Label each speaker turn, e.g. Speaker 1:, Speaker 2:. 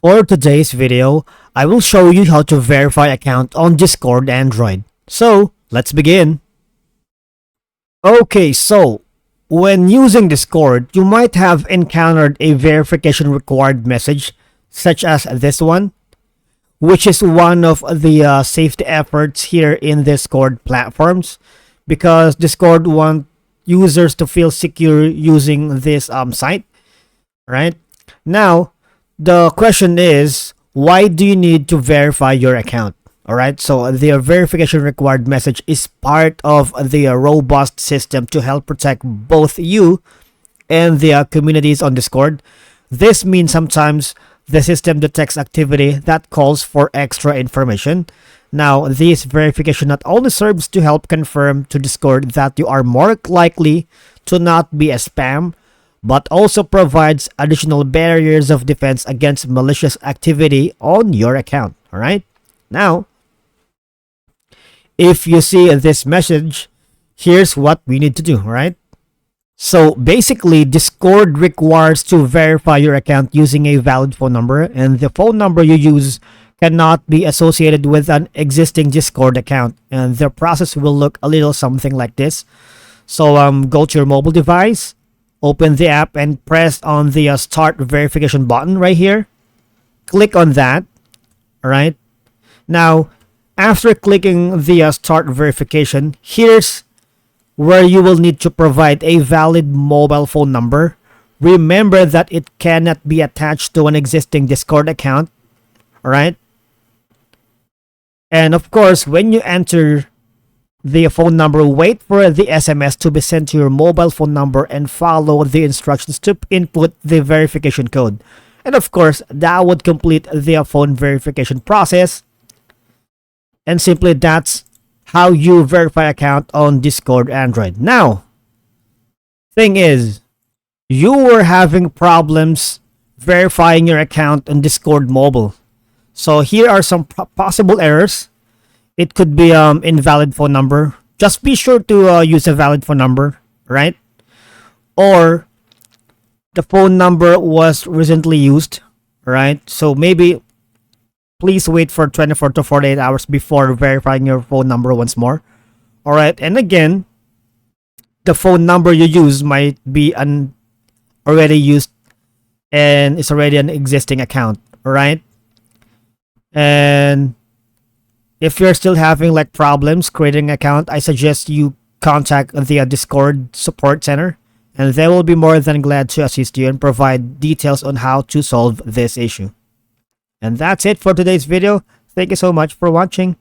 Speaker 1: For today's video, I will show you how to verify account on Discord Android. So, let's begin. Okay, so when using Discord, you might have encountered a verification required message such as this one, which is one of the safety efforts here in Discord platforms, because Discord wants users to feel secure using this site, right? Now, the question is, why do you need to verify your account? All right, so the verification required message is part of the robust system to help protect both you and the communities on Discord. This means sometimes the system detects activity that calls for extra information. Now, this verification not only serves to help confirm to Discord that you are more likely to not be a spam, but also provides additional barriers of defense against malicious activity on your account. All right. Now, if you see this message, here's what we need to do. All right. So basically, Discord requires to verify your account using a valid phone number, and the phone number you use cannot be associated with an existing Discord account. And the process will look a little something like this. So go to your mobile device, open the app, and press on the start verification button right here. Click on that. All right. Now, after clicking the start verification, here's where you will need to provide a valid mobile phone number. Remember that it cannot be attached to an existing Discord account. All right. And of course, when you enter the phone number, wait for the SMS to be sent to your mobile phone number and follow the instructions to input the verification code. And of course, that would complete the phone verification process. And simply that's how you verify account on Discord Android. Now, thing is, you were having problems verifying your account on Discord mobile. So here are some possible errors. It could be invalid phone number. Just be sure to use a valid phone number, right? Or the phone number was recently used, right? So maybe please wait for 24 to 48 hours before verifying your phone number once more. All right, and again, the phone number you use might be already used and it's already an existing account, all right? And if you're still having like problems creating an account, I suggest you contact the Discord support center, and they will be more than glad to assist you and provide details on how to solve this issue. And that's it for today's video. Thank you so much for watching.